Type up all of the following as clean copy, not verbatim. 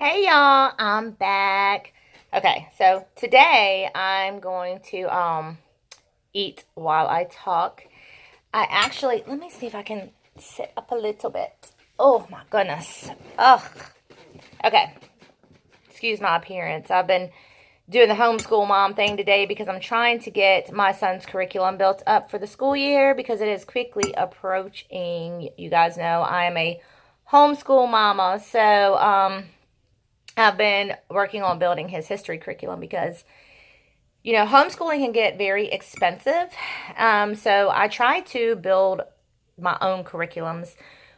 Hey y'all, I'm back. Okay, so today I'm going to eat while I talk. I actually, let me see if I can sit up a little bit. Oh my goodness. Ugh. Okay, excuse my appearance. I've been doing the homeschool mom thing today because I'm trying to get my son's curriculum built up for the school year because it is quickly approaching. You guys know I am a homeschool mama, so I've been working on building his history curriculum because, homeschooling can get very expensive. So I try to build my own curriculums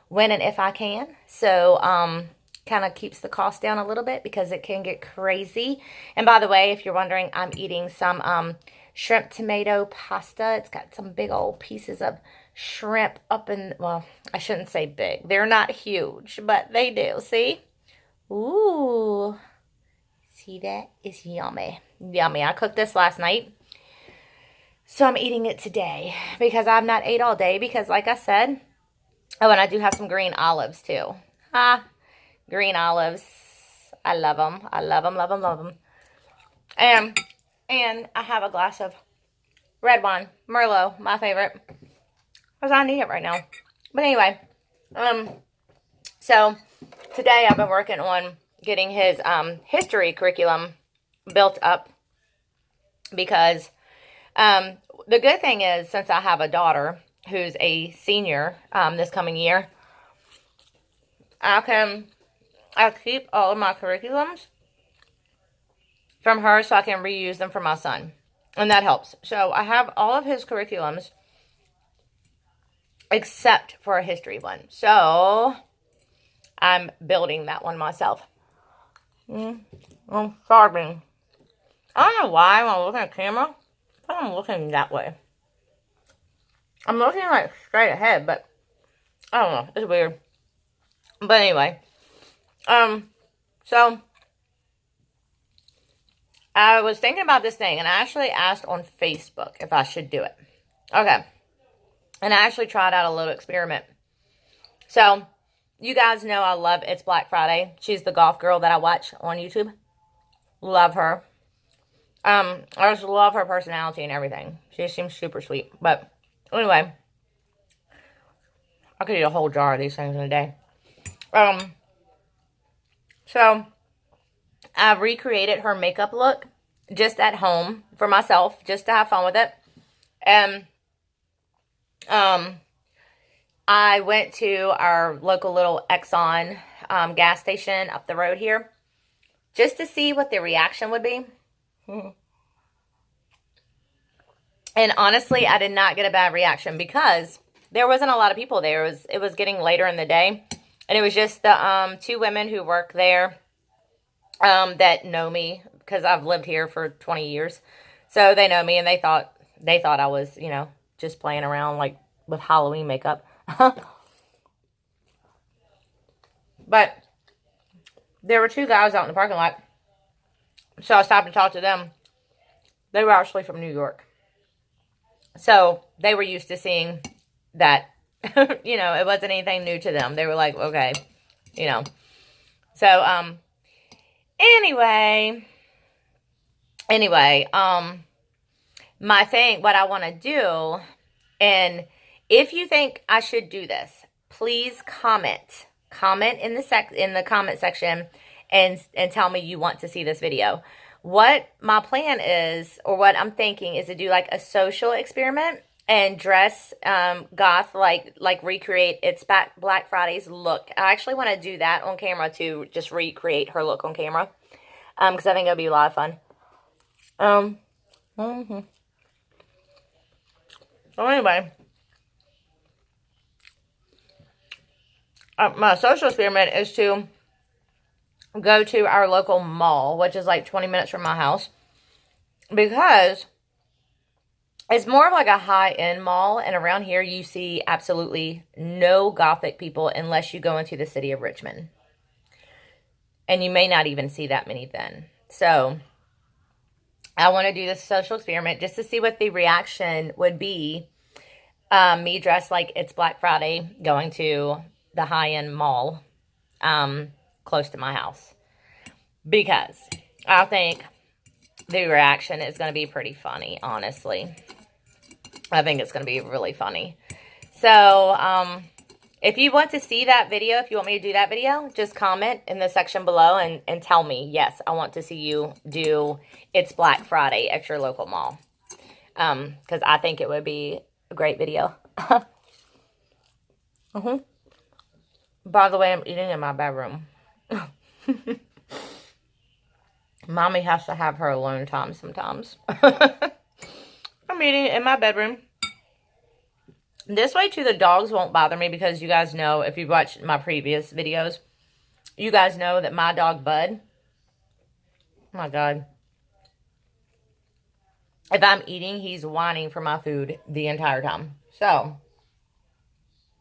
when and if I can. So, kind of keeps the cost down a little bit because it can get crazy. And by the way, if you're wondering, I'm eating some shrimp tomato pasta. It's got some big old pieces of shrimp up in, well, I shouldn't say big. They're not huge, but they do. See? Ooh, see that? It's yummy. Yummy. I cooked this last night. So I'm eating it today because I've not ate all day because like I said, oh, and I do have some green olives too. Green olives. I love them. I love them, love them, love them. And I have a glass of red wine, Merlot, my favorite. Because I need it right now. But anyway, so today I've been working on getting his history curriculum built up because the good thing is since I have a daughter who's a senior this coming year, I keep all of my curriculums from her so I can reuse them for my son. And that helps. So I have all of his curriculums except for a history one. So I'm building that one myself. I'm starving. I don't know why when I'm looking at the camera, but I'm looking that way. I'm looking like straight ahead, but I don't know. It's weird. But anyway, so I was thinking about this thing, and I actually asked on Facebook if I should do it. Okay. And I actually tried out a little experiment. So, you guys know I love It's Black Friday. She's the golf girl that I watch on YouTube. Love her. I just love her personality and everything. She seems super sweet. But anyway, I could eat a whole jar of these things in a day. So I've recreated her makeup look just at home for myself, just to have fun with it. And I went to our local little Exxon gas station up the road here just to see what the reaction would be. And honestly, I did not get a bad reaction because there wasn't a lot of people there. It was getting later in the day. And it was just the two women who work there that know me because I've lived here for 20 years. So they know me and they thought I was, just playing around like with Halloween makeup. But there were two guys out in the parking lot. So I stopped to talk to them. They were actually from New York. So they were used to seeing that, it wasn't anything new to them. They were like, okay, So, anyway, my thing, what I want to do, and if you think I should do this, please comment in the comment section and tell me you want to see this video. What my plan is, or what I'm thinking, is to do like a social experiment and dress goth, like recreate It's Black Friday's look. I actually want to do that on camera to just recreate her look on camera, because I think it'll be a lot of fun. So anyway, my social experiment is to go to our local mall, which is like 20 minutes from my house, because it's more of like a high-end mall, and around here you see absolutely no gothic people unless you go into the city of Richmond. And you may not even see that many then. So I want to do this social experiment just to see what the reaction would be. Me dressed like It's Black Friday, going to the high-end mall close to my house. because I think the reaction is going to be pretty funny, honestly. I think it's going to be really funny. So, if you want to see that video, if you want me to do that video, just comment in the section below and tell me, yes, I want to see you do It's Black Friday at your local mall. Because I think it would be a great video. By the way, I'm eating in my bedroom. Mommy has to have her alone time sometimes. I'm eating in my bedroom. This way, too, the dogs won't bother me because you guys know, if you've watched my previous videos, you guys know that my dog, Bud, oh my God, if I'm eating, he's whining for my food the entire time. So,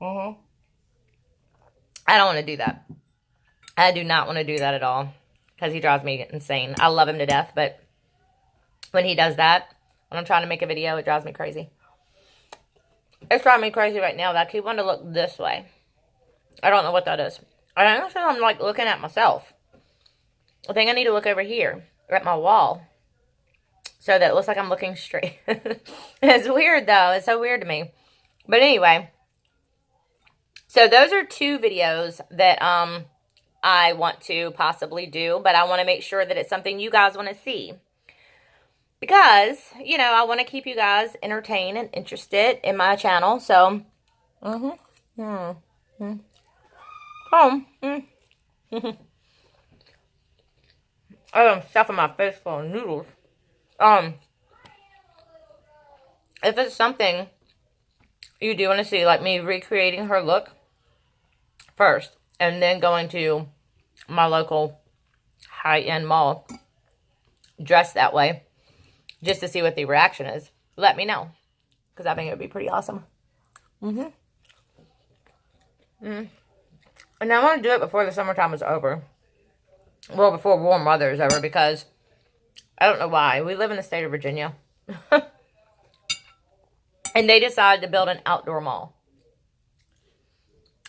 I don't want to do that. I do not want to do that at all because he drives me insane. I love him to death, but when he does that, when I'm trying to make a video, it drives me crazy. It's driving me crazy right now that I keep wanting to look this way. I don't know what that is. I honestly, I'm like looking at myself. I think I need to look over here at my wall so that it looks like I'm looking straight. It's weird though. It's so weird to me. But anyway, so those are 2 videos that I want to possibly do, but I want to make sure that it's something you guys want to see. Because, you know, I want to keep you guys entertained and interested in my channel. So, I am stuffing my face full of noodles. If it's something you do want to see, like me recreating her look first, and then going to my local high-end mall dressed that way, just to see what the reaction is, let me know. Because I think it would be pretty awesome. And I want to do it before the summertime is over. Well, before warm weather is over, because I don't know why. We live in the state of Virginia. And they decided to build an outdoor mall.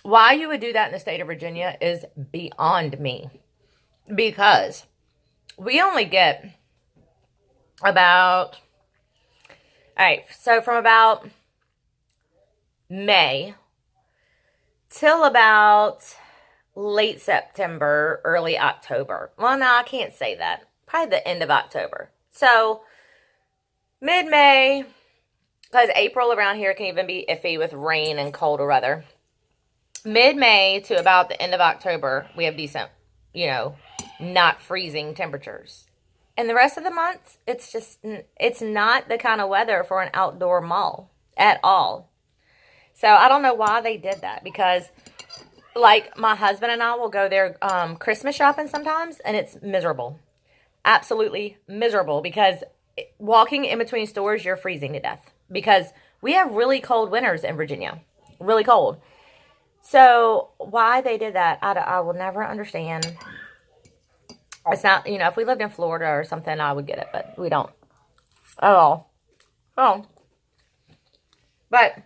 Why you would do that in the state of Virginia is beyond me. Because we only get about, alright, so from about May till about late September, early October. Well, no, I can't say that. Probably the end of October. So, mid-May, because April around here can even be iffy with rain and colder weather. Mid-May to about the end of October, we have decent, you know, not freezing temperatures. And the rest of the months, it's not the kind of weather for an outdoor mall at all. So, I don't know why they did that. Because, like, my husband and I will go there Christmas shopping sometimes, and it's miserable. Absolutely miserable. Because walking in between stores, you're freezing to death. Because we have really cold winters in Virginia. Really cold. So, why they did that, I will never understand. It's not, you know, if we lived in Florida or something, I would get it, but we don't at all. Oh. But,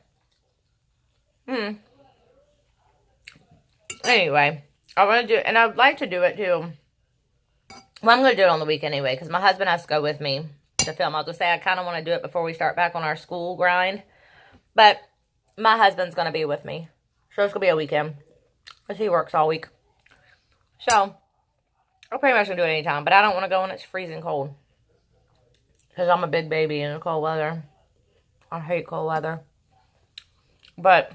anyway, I want to do, and I'd like to do it too. Well, I'm going to do it on the weekend anyway, because my husband has to go with me to film. I'll just say I kind of want to do it before we start back on our school grind. But my husband's going to be with me. So it's going to be a weekend, because he works all week. So, I'm pretty much going to do it anytime, but I don't want to go when it's freezing cold. Because I'm a big baby in the cold weather. I hate cold weather. But,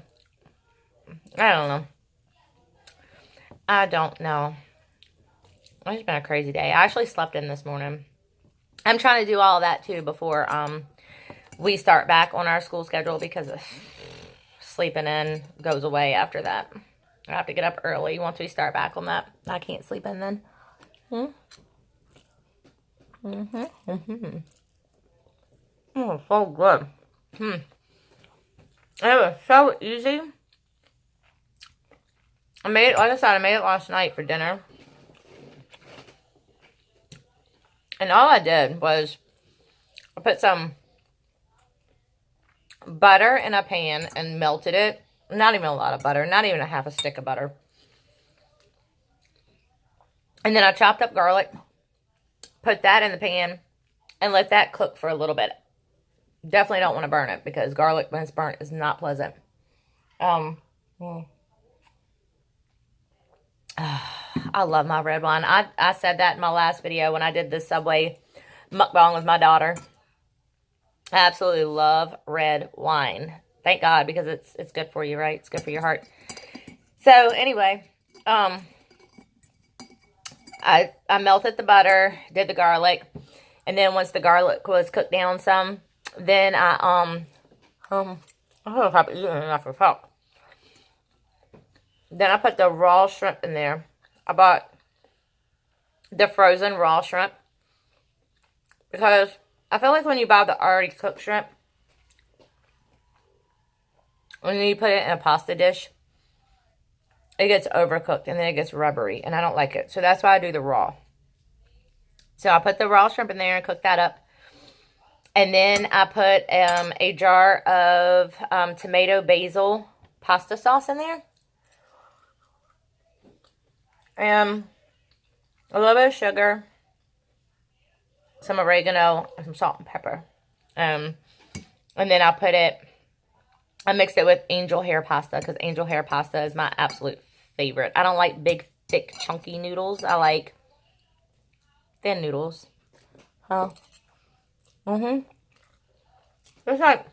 I don't know. I don't know. It's been a crazy day. I actually slept in this morning. I'm trying to do all of that too before we start back on our school schedule, because sleeping in goes away after that. I have to get up early once we start back on that. I can't sleep in then. Oh, so good. It was so easy. I made it, like I said, I made it last night for dinner. And all I did was I put some butter in a pan and melted it. Not even a lot of butter. Not even a half a stick of butter. And then I chopped up garlic, put that in the pan and let that cook for a little bit. Definitely don't want to burn it because garlic when it's burnt is not pleasant. I love my red wine. I said that in my last video when I did the Subway mukbang with my daughter. I absolutely love red wine. Thank God, because it's good for you, right? It's good for your heart. So anyway, I melted the butter, did the garlic, and then once the garlic was cooked down some, then I don't know if I've eaten enough of salt. Then I put the raw shrimp in there. I bought the frozen raw shrimp because I feel like when you buy the already cooked shrimp, when you put it in a pasta dish, it gets overcooked and then it gets rubbery, and I don't like it. So that's why I do the raw. So I put the raw shrimp in there and cook that up. And then I put a jar of tomato basil pasta sauce in there. And a little bit of sugar, some oregano, and some salt and pepper. And then I mixed it with angel hair pasta because angel hair pasta is my absolute favorite. I don't like big, thick, chunky noodles. I like thin noodles. It's like,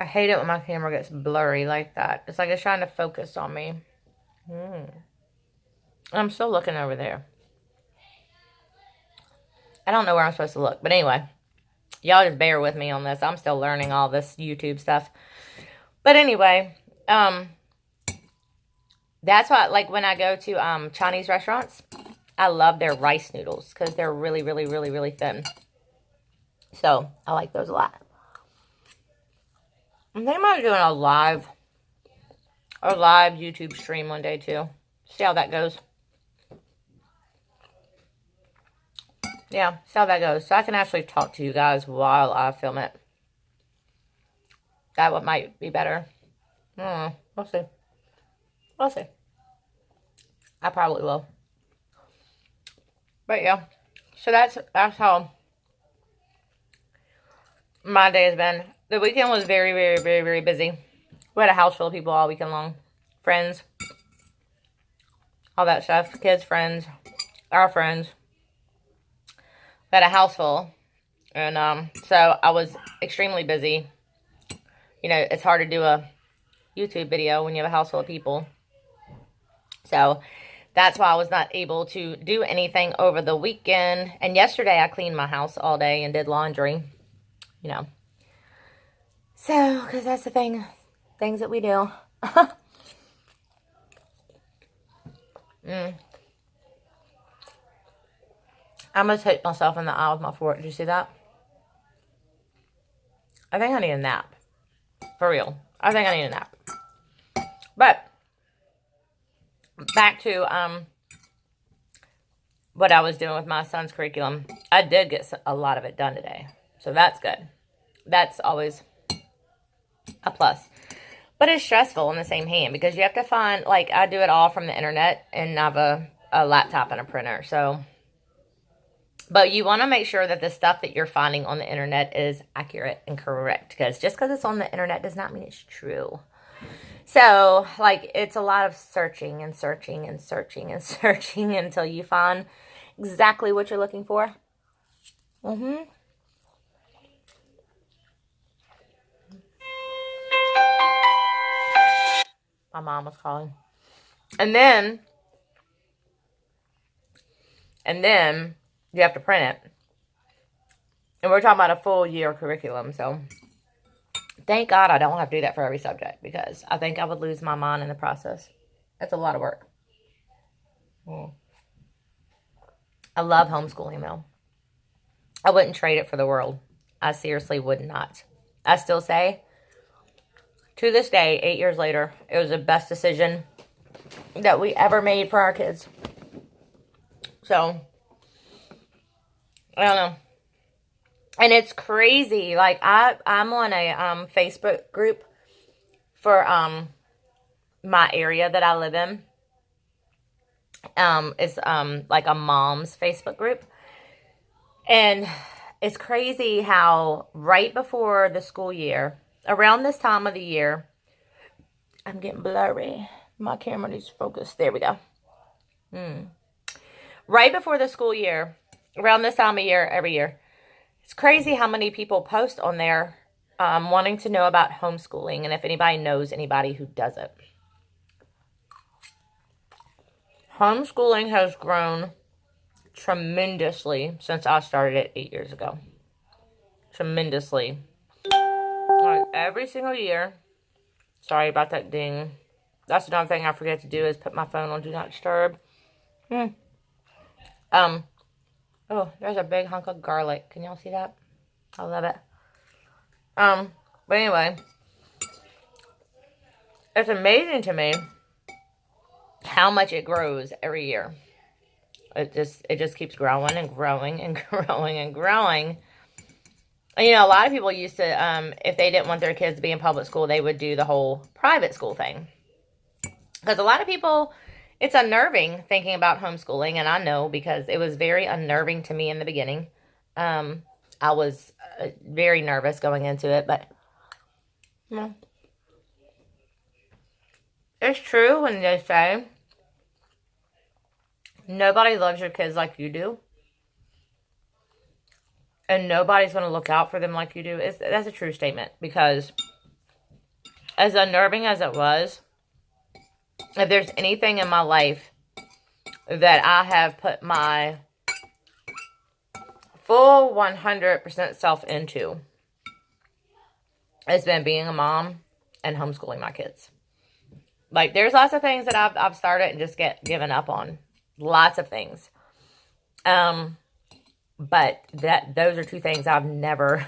I hate it when my camera gets blurry like that. It's like it's trying to focus on me. I'm still looking over there. I don't know where I'm supposed to look. But anyway, y'all just bear with me on this. I'm still learning all this YouTube stuff. But anyway, that's why, like, when I go to Chinese restaurants, I love their rice noodles because they're really, really, really, really thin. So, I like those a lot. I'm thinking about doing a live YouTube stream one day, too. See how that goes. Yeah, see how that goes. So I can actually talk to you guys while I film it. That might be better. We'll see. We'll see. I probably will. But yeah. So that's how my day has been. The weekend was very, very, very, very busy. We had a house full of people all weekend long. Friends. All that stuff. Kids, friends. Our friends. We had a house full. And so I was extremely busy. You know, it's hard to do a YouTube video when you have a house full of people. So that's why I was not able to do anything over the weekend. And yesterday I cleaned my house all day and did laundry. You know. So, because that's the things that we do. I almost hit myself in the eye with my fork. Did you see that? I think I need a nap. For real. I think I need a nap. But back to what I was doing with my son's curriculum. I did get a lot of it done today. So that's good. That's always a plus. But it's stressful in the same hand because you have to find, like, I do it all from the internet and I have a laptop and a printer. So, but you want to make sure that the stuff that you're finding on the internet is accurate and correct, because just because it's on the internet does not mean it's true. So, like, it's a lot of searching and searching and searching and searching until you find exactly what you're looking for. My mom was calling. And then you have to print it. And we're talking about a full year curriculum, so thank God I don't have to do that for every subject, because I think I would lose my mind in the process. It's a lot of work. I love homeschooling, though. I wouldn't trade it for the world. I seriously would not. I still say, to this day, 8 years later, it was the best decision that we ever made for our kids. So, I don't know. And it's crazy. Like, I'm on a Facebook group for my area that I live in. It's like a mom's Facebook group. And it's crazy how right before the school year, around this time of the year, I'm getting blurry. My camera needs to focus. There we go. Right before the school year, around this time of year, every year, it's crazy how many people post on there wanting to know about homeschooling and if anybody knows anybody who does it. Homeschooling has grown tremendously since I started it 8 years ago. Tremendously. Like every single year. Sorry about that ding. That's another thing I forget to do is put my phone on Do Not Disturb. Oh, there's a big hunk of garlic. Can y'all see that? I love it. But anyway, it's amazing to me how much it grows every year. It just keeps growing and growing and growing and growing. And, you know, a lot of people used to, if they didn't want their kids to be in public school, they would do the whole private school thing. Because a lot of people, it's unnerving thinking about homeschooling, and I know because it was very unnerving to me in the beginning. I was very nervous going into it, but you know, it's true when they say nobody loves your kids like you do, and nobody's going to look out for them like you do. That's a true statement, because as unnerving as it was, if there's anything in my life that I have put my full 100% self into, it's been being a mom and homeschooling my kids. Like, there's lots of things that I've started and just given up on. Lots of things. But those are two things I've never,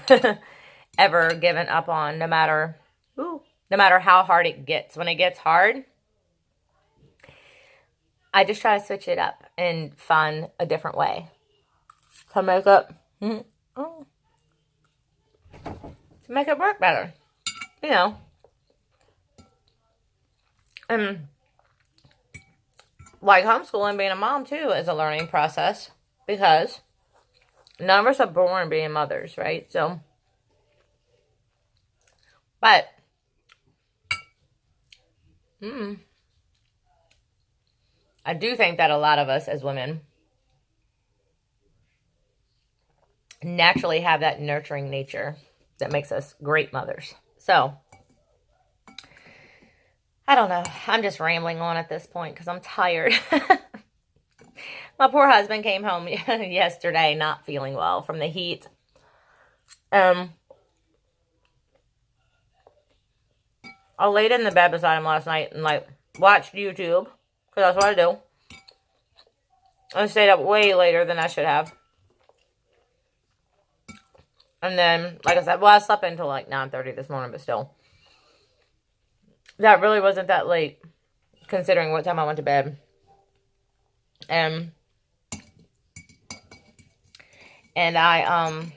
ever given up on, no matter how hard it gets. When it gets hard, I just try to switch it up and find a different way to make it work better, you know. And like homeschooling, being a mom too is a learning process, because none of us are born being mothers, right? So, but I do think that a lot of us as women naturally have that nurturing nature that makes us great mothers. So, I don't know. I'm just rambling on at this point because I'm tired. My poor husband came home yesterday not feeling well from the heat. I laid in the bed beside him last night and watched YouTube, because that's what I do. I stayed up way later than I should have. And then, like I said, I slept until 9:30 this morning, but still. That really wasn't that late, considering what time I went to bed. And I'm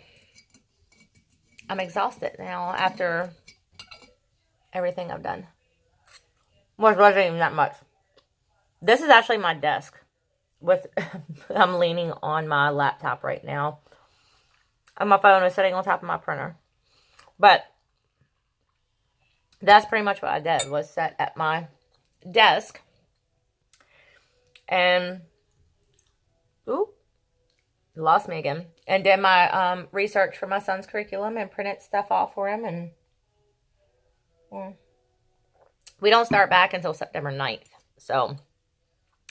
exhausted now after everything I've done. Which wasn't even that much. This is actually my desk. I'm leaning on my laptop right now. And my phone is sitting on top of my printer. But that's pretty much what I did, was sat at my desk and lost me again. And did my research for my son's curriculum and printed stuff off for him. And we don't start back until September 9th. So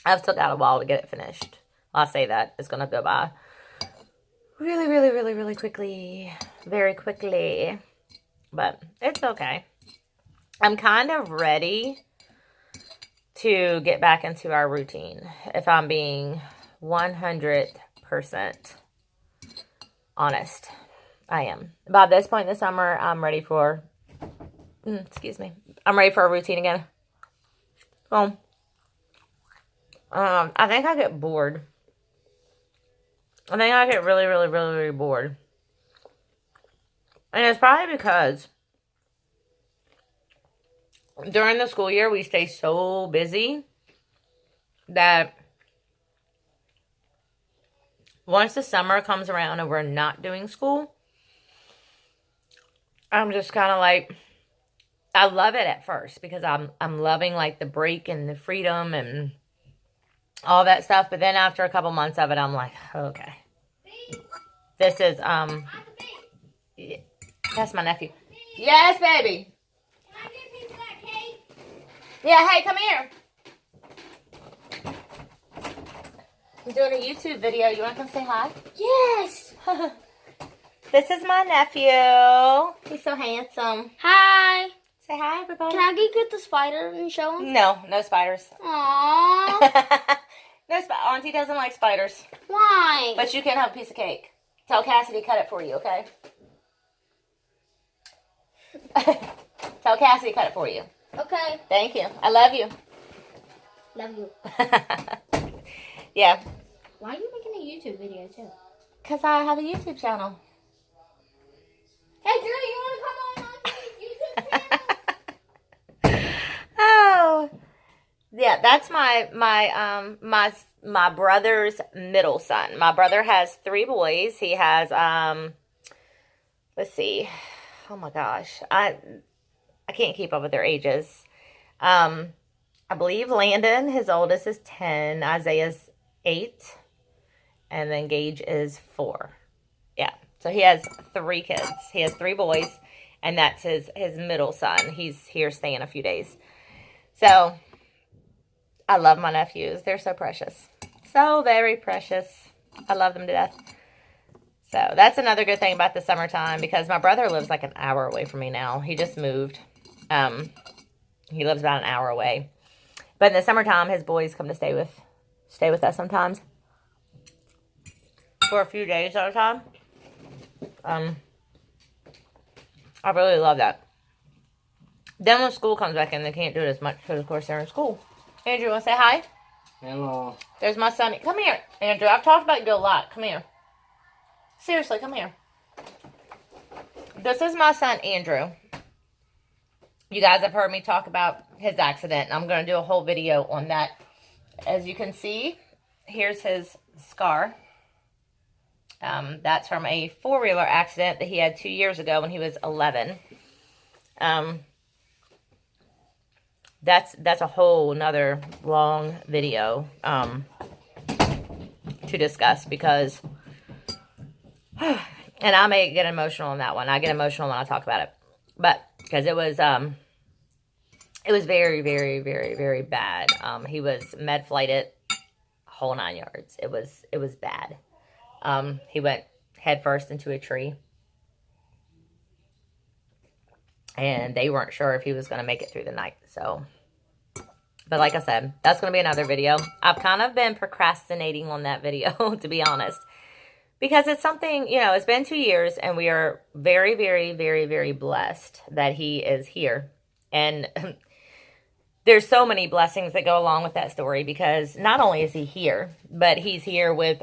I've still got a while to get it finished. I'll say that. It's going to go by really, really, really, really quickly. Very quickly. But it's okay. I'm kind of ready to get back into our routine, if I'm being 100% honest. I am. By this point in the summer, I'm ready for, I'm ready for a routine again. Well, I think I get bored. I think I get really, really, really, really bored. And it's probably because during the school year, we stay so busy that once the summer comes around and we're not doing school, I'm just kind of like, I love it at first because I'm loving like the break and the freedom and all that stuff. But then after a couple months of it, I'm like, okay, this is, that's my nephew. Yes, baby. Can I get a piece of that cake? Yeah, hey, come here. I'm doing a YouTube video. You want to come say hi? Yes. This is my nephew. He's so handsome. Hi. Say hi, everybody. Can I get the spider and show him? No, no spiders. Aww. No, Auntie doesn't like spiders. Why? But you can have a piece of cake. Tell Cassidy to cut it for you, okay? Tell Cassidy to cut it for you. Okay. Thank you. I love you. Love you. Yeah. Why are you making a YouTube video too? Because I have a YouTube channel. Hey, Drew, you want to come on my YouTube channel? Oh. Yeah, that's my brother's middle son. My brother has 3 boys. He has let's see. Oh my gosh. I can't keep up with their ages. I believe Landon, his oldest, is 10. Isaiah's 8. And then Gage is 4. Yeah. So he has 3 kids. He has 3 boys. And that's his middle son. He's here staying a few days. So I love my nephews. They're so precious. So very precious. I love them to death. So that's another good thing about the summertime because my brother lives like an hour away from me now. He just moved. He lives about an hour away. But in the summertime, his boys come to stay with us sometimes. For a few days at a time. I really love that. Then when school comes back in, they can't do it as much because, of course, they're in school. Andrew, want to say hi? Hello. There's my son. Come here, Andrew. I've talked about you a lot. Come here. Seriously, come here. This is my son, Andrew. You guys have heard me talk about his accident. I'm going to do a whole video on that. As you can see, here's his scar. That's from a 4-wheeler accident that he had 2 years ago when he was 11. That's a whole nother long video to discuss because, and I may get emotional on that one. I get emotional when I talk about it, but because it was very, very, very, very bad. He was med flighted, whole 9 yards. It was bad. He went headfirst into a tree. And they weren't sure if he was going to make it through the night. So, but like I said, that's going to be another video. I've kind of been procrastinating on that video, to be honest. Because it's something, you know, it's been 2 years. And we are very, very, very, very blessed that he is here. And there's so many blessings that go along with that story. Because not only is he here, but he's here with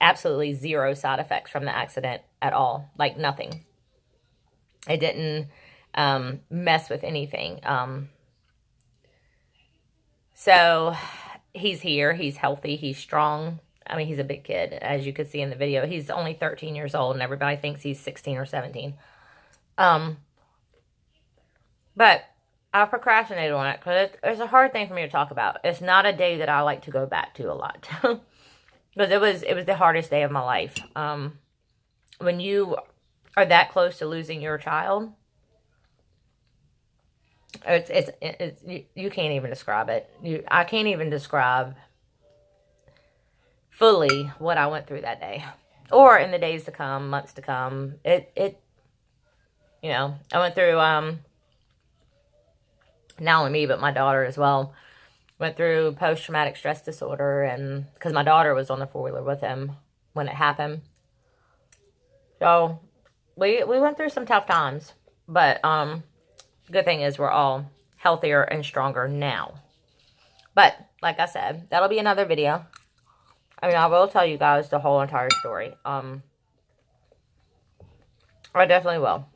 absolutely 0 side effects from the accident at all. Like nothing. It didn't mess with anything. So he's here. He's healthy. He's strong. I mean, he's a big kid, as you could see in the video. He's only 13 years old, and everybody thinks he's 16 or 17. But I've procrastinated on it because it's a hard thing for me to talk about. It's not a day that I like to go back to a lot. Because it was the hardest day of my life. When you are that close to losing your child, it's you can't even describe it. I can't even describe fully what I went through that day, or in the days to come, months to come. You know, I went through not only me but my daughter as well. Went through post-traumatic stress disorder, and because my daughter was on the 4-wheeler with him when it happened. So we went through some tough times, but good thing is we're all healthier and stronger now. But like I said, that'll be another video. I mean, I will tell you guys the whole entire story. I definitely will.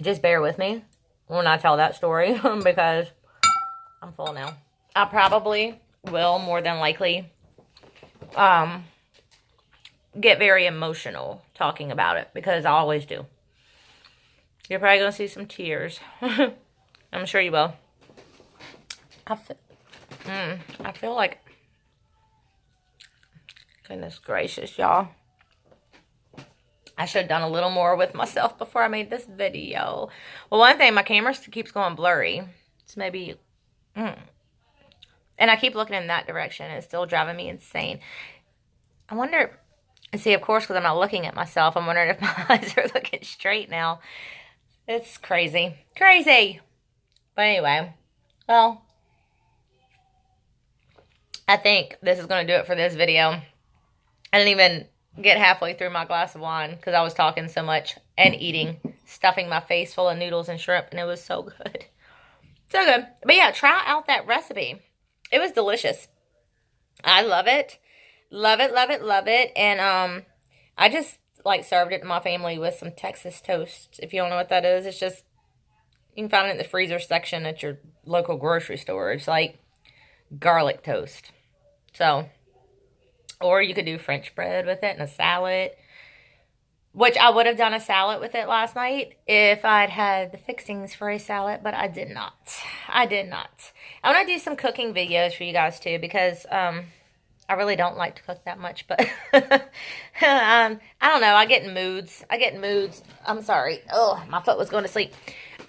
Just bear with me when I tell that story because I'm full now. I probably will, more than likely, get very emotional talking about it because I always do. You're probably going to see some tears. I'm sure you will. I feel like, goodness gracious, y'all. I should have done a little more with myself before I made this video. Well, one thing, my camera keeps going blurry. It's maybe, and I keep looking in that direction. It's still driving me insane. I wonder, and see, of course, because I'm not looking at myself, I'm wondering if my eyes are looking straight now. It's crazy. Crazy! But anyway, well, I think this is going to do it for this video. I didn't even get halfway through my glass of wine because I was talking so much and eating, stuffing my face full of noodles and shrimp, and it was so good. So good. But yeah, try out that recipe. It was delicious. I love it. Love it, love it, love it. And I just like served it to my family with some Texas toast. If you don't know what that is, it's just, you can find it in the freezer section at your local grocery store. It's like garlic toast. So, or you could do French bread with it and a salad, which I would have done a salad with it last night if I'd had the fixings for a salad, but I did not. I did not. I want to do some cooking videos for you guys too because I really don't like to cook that much, but I don't know. I get in moods. I'm sorry. Oh, my foot was going to sleep.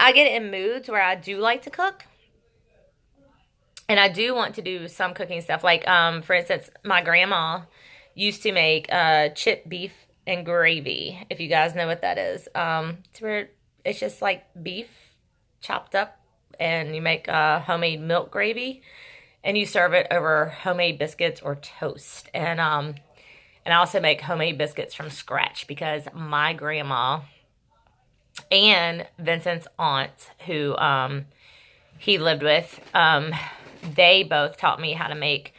I get in moods where I do like to cook. And I do want to do some cooking stuff. Like, for instance, my grandma used to make chipped beef and gravy, if you guys know what that is. It's where it's just like beef chopped up, and you make homemade milk gravy, and you serve it over homemade biscuits or toast. And I also make homemade biscuits from scratch because my grandma and Vincent's aunt, who he lived with, they both taught me how to make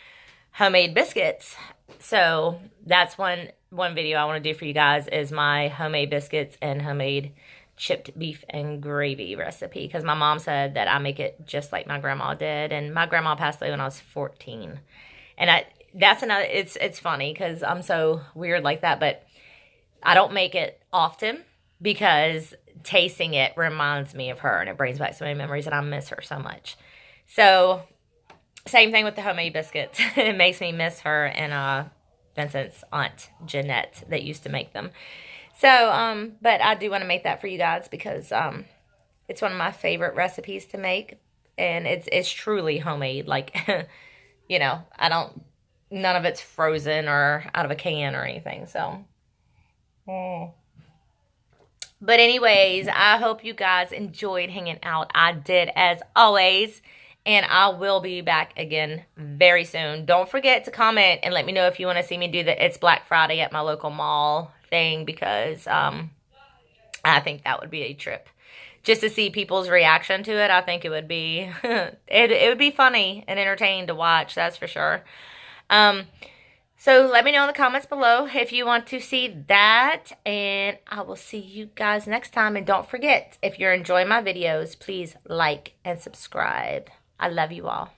homemade biscuits. So that's one video I want to do for you guys is my homemade biscuits and homemade chipped beef and gravy recipe. Because my mom said that I make it just like my grandma did. And my grandma passed away when I was 14. And that's another, it's funny because I'm so weird like that. But I don't make it often because tasting it reminds me of her. And it brings back so many memories and I miss her so much. So same thing with the homemade biscuits. It makes me miss her and Vincent's aunt, Jeanette, that used to make them. So, but I do want to make that for you guys because it's one of my favorite recipes to make. And it's truly homemade. Like, you know, none of it's frozen or out of a can or anything. So, But anyways, I hope you guys enjoyed hanging out. I did as always. And I will be back again very soon. Don't forget to comment and let me know if you want to see me do the It's Black Friday at my local mall thing. Because I think that would be a trip. Just to see people's reaction to it, I think it would be, it would be funny and entertaining to watch. That's for sure. So let me know in the comments below if you want to see that. And I will see you guys next time. And don't forget, if you're enjoying my videos, please like and subscribe. I love you all.